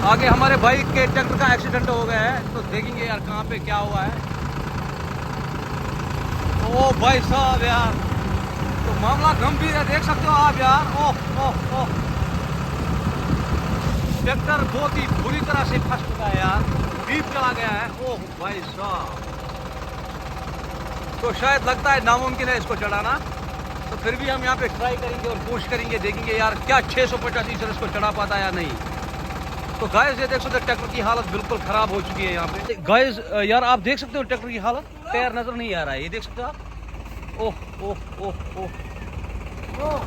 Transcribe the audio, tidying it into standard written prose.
आगे हमारे भाई के ट्रैक्टर का एक्सीडेंट हो गया है, तो देखेंगे यार कहाँ पे क्या हुआ है। ओ भाई साहब यार, तो मामला गंभीर है, देख सकते हो आप यार। ओह ओह ओह, ट्रैक्टर बहुत ही बुरी तरह से फंस चुका है यार, डीप चला गया है। ओह भाई साहब, तो शायद लगता है नामुमकिन है इसको चढ़ाना, तो फिर भी हम यहाँ पे ट्राई करेंगे और कोशिश करेंगे, देखेंगे यार क्या 685 से इसको चढ़ा पाता है या नहीं। तो गाइस ये देख सकते हो ट्रैक्टर की हालत बिल्कुल खराब हो चुकी है यहाँ पे। गाइस यार आप देख सकते हो ट्रैक्टर की हालत, टायर नजर नहीं आ रहा है, ये देख सकते हो आप। ओह ओह ओह ओह,